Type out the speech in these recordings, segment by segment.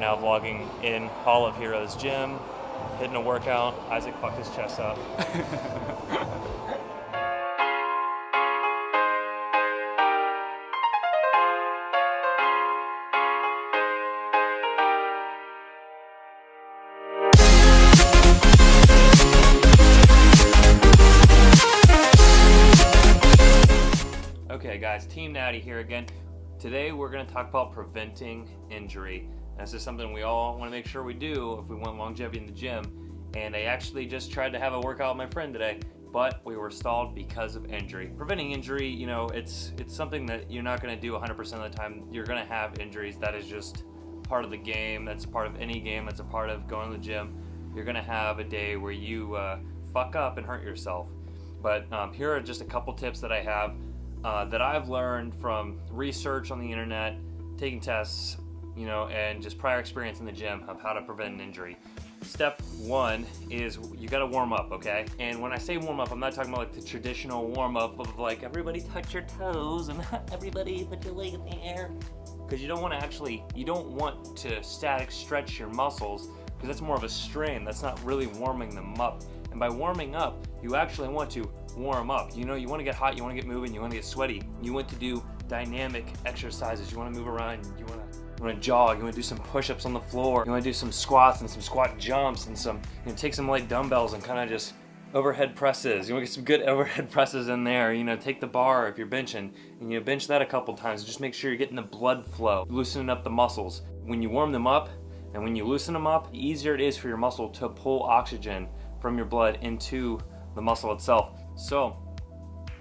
now vlogging in Hall of Heroes gym, hitting a workout. Isaac fucked his chest up. Okay guys, Team Natty here again. Today we're going to talk about preventing injury. This is something we all want to make sure we do if we want longevity in the gym. And I actually just tried to have a workout with my friend today, but we were stalled because of injury. Preventing injury, you know, it's something that you're not going to do 100% of the time. You're going to have injuries. That is just part of the game. That's part of any game. That's a part of going to the gym. You're going to have a day where you fuck up and hurt yourself. But here are just a couple tips that I have that I've learned from research on the internet, taking tests, you know, and just prior experience in the gym of how to prevent an injury. Step one is you got to warm up, okay? And when I say warm up, I'm not talking about like the traditional warm up of like everybody touch your toes and everybody put your leg in the air, because you don't want to static stretch your muscles, because that's more of a strain. That's not really warming them up. And by warming up, you actually want to warm up. You know, you want to get hot, you want to get moving, you want to get sweaty. You want to do dynamic exercises. You want to move around, you want to jog, you want to do some push-ups on the floor, you want to do some squats and some squat jumps and some, you know, take some light dumbbells and kind of just overhead presses. You want to get some good overhead presses in there. You know, take the bar if you're benching and you bench that a couple times. Just make sure you're getting the blood flow, loosening up the muscles. When you warm them up and when you loosen them up, the easier it is for your muscle to pull oxygen from your blood into the muscle itself. So,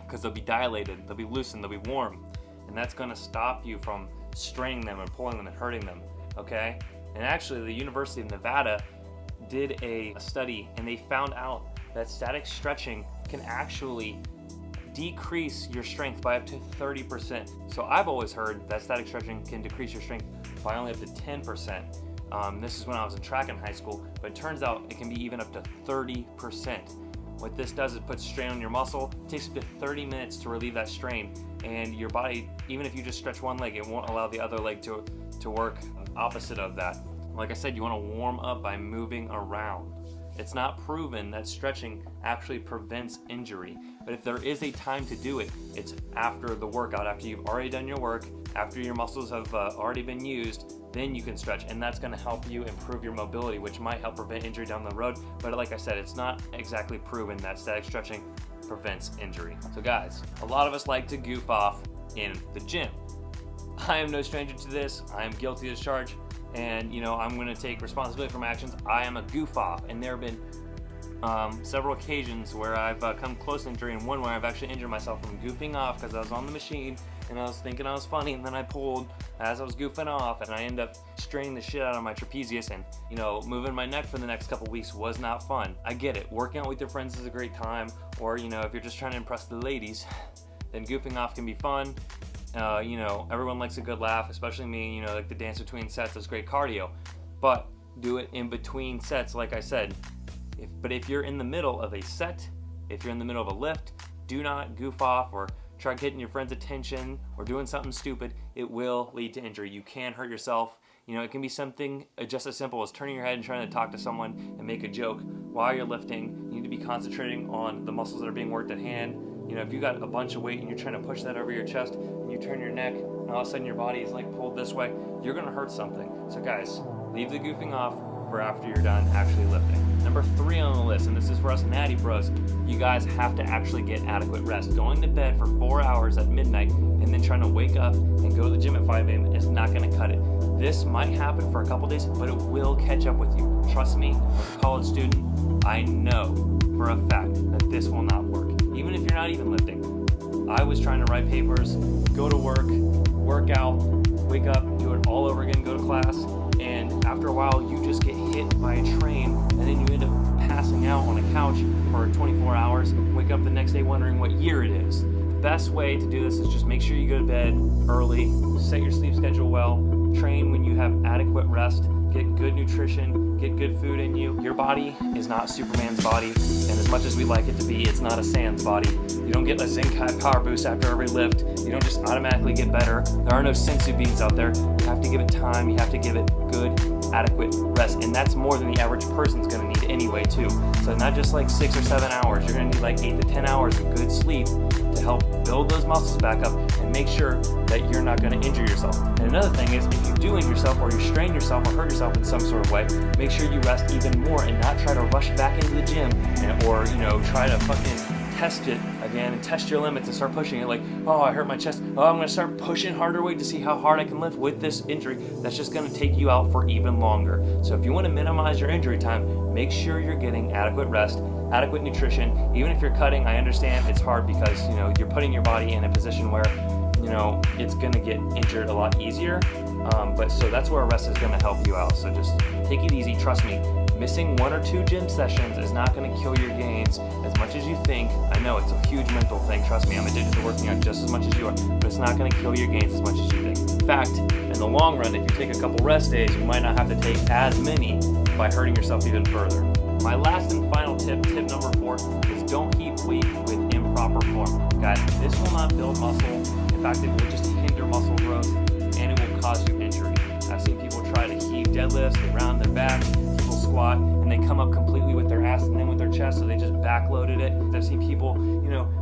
because they'll be dilated, they'll be loosened, they'll be warm, and that's going to stop you from straining them and pulling them and hurting them, okay? And actually, the University of Nevada did a study, and they found out that static stretching can actually decrease your strength by up to 30%. So I've always heard that static stretching can decrease your strength by only up to 10%. This is when I was in track in high school, but it turns out it can be even up to 30%. What this does is put strain on your muscle. It takes up to 30 minutes to relieve that strain, and your body, even if you just stretch one leg, it won't allow the other leg to work opposite of that. Like I said, you want to warm up by moving around. It's not proven that stretching actually prevents injury, but if there is a time to do it, it's after the workout, after you've already done your work, after your muscles have already been used, then you can stretch, and that's going to help you improve your mobility, which might help prevent injury down the road. But like I said, it's not exactly proven that static stretching prevents injury. So guys, a lot of us like to goof off in the gym. I am no stranger to this. I am guilty as charged, and you know, I'm going to take responsibility for my actions. I am a goof off, and there have been several occasions where I've come close to injury, and one where I've actually injured myself from goofing off because I was on the machine and I was thinking I was funny, and then I pulled as I was goofing off, and I ended up straining the shit out of my trapezius, and you know, moving my neck for the next couple weeks was not fun. I get it, working out with your friends is a great time, or you know, if you're just trying to impress the ladies, then goofing off can be fun. You know, everyone likes a good laugh, especially me. You know, like the dance between sets is great cardio, but do it in between sets, like I said. But if you're in the middle of a set, if you're in the middle of a lift, do not goof off or try getting your friend's attention or doing something stupid. It will lead to injury. You can hurt yourself. You know, it can be something just as simple as turning your head and trying to talk to someone and make a joke while you're lifting. You need to be concentrating on the muscles that are being worked at hand. You know, if you got a bunch of weight and you're trying to push that over your chest and you turn your neck and all of a sudden your body is like pulled this way, you're gonna hurt something. So guys, leave the goofing off for after you're done actually lifting. Number 3 on the list, and this is for us natty bros, you guys have to actually get adequate rest. Going to bed for 4 hours at midnight and then trying to wake up and go to the gym at 5 a.m. is not gonna cut it. This might happen for a couple days, but it will catch up with you. Trust me, as a college student, I know for a fact that this will not work. Even if you're not even lifting. I was trying to write papers, go to work, work out, wake up, do it all over again, go to class, and after a while you just get hit by a train, and then you end up passing out on a couch for 24 hours, wake up the next day wondering what year it is. The best way to do this is just make sure you go to bed early, set your sleep schedule well, train when you have adequate rest, get good nutrition, get good food in you. Your body is not Superman's body, and as much as we like it to be, it's not a Sans body. You don't get a zinc power boost after every lift. You don't just automatically get better. There are no sensu beans out there. You have to give it time. You have to give it good adequate rest, and that's more than the average person's going to need anyway too. So not just like 6 or 7 hours, you're going to need like 8 to 10 hours of good sleep to help build those muscles back up and make sure that you're not going to injure yourself. And another thing is, if you do injure yourself or you strain yourself or hurt yourself in some sort of way, make sure you rest even more and not try to rush back into the gym or try to fucking test it again and test your limits and start pushing it like, oh, I hurt my chest, oh, I'm going to start pushing harder weight to see how hard I can lift with this injury. That's just going to take you out for even longer. So if you want to minimize your injury time, make sure you're getting adequate rest, adequate nutrition. Even if you're cutting, I understand it's hard because you're putting your body in a position where it's going to get injured a lot easier. But so that's where rest is going to help you out. So just take it easy. Trust me, missing 1 or 2 gym sessions is not going to kill your gains as much as you think. I know it's a huge mental thing. Trust me, I'm addicted to working out just as much as you are, but it's not going to kill your gains as much as you think. In fact, in the long run, if you take a couple rest days, you might not have to take as many by hurting yourself even further. My last and final tip number 4, is don't heap weight with improper form. Guys, this will not build muscle. In fact, it will just hinder muscle growth and it will cause you injury. I've seen people try to heave deadlifts, they round their back, people squat, and they come up completely with their ass and then with their chest, so they just backloaded it. I've seen people,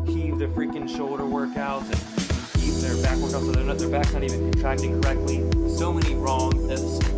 heave their freaking shoulder workouts and heave their back workouts so their back's not even contracting correctly. So many wrong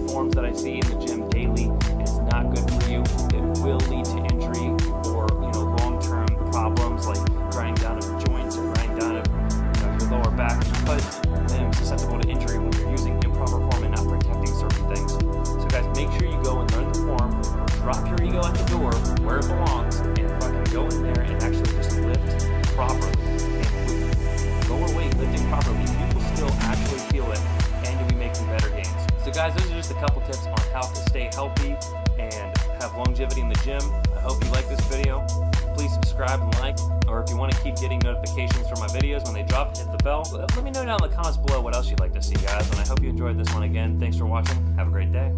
forms that I see in the gym daily. It's not good for you. It will lead to injury or long-term problems like grinding down of joints or grinding down of your lower back, because then susceptible to injury when you're using improper form and not protecting certain things. So guys, make sure you go and learn the form, drop your ego at the door where it belongs, and fucking go in there and actually just lift properly. And with lower weight lifting properly, you will still actually feel it and you'll be making better gains. So guys, those are just a couple tips on how to stay healthy and have longevity in the gym. I hope you like this video. Please subscribe and like, or if you want to keep getting notifications for my videos when they drop, hit the bell. Let me know down in the comments below what else you'd like to see, guys, and I hope you enjoyed this one again. Thanks for watching. Have a great day.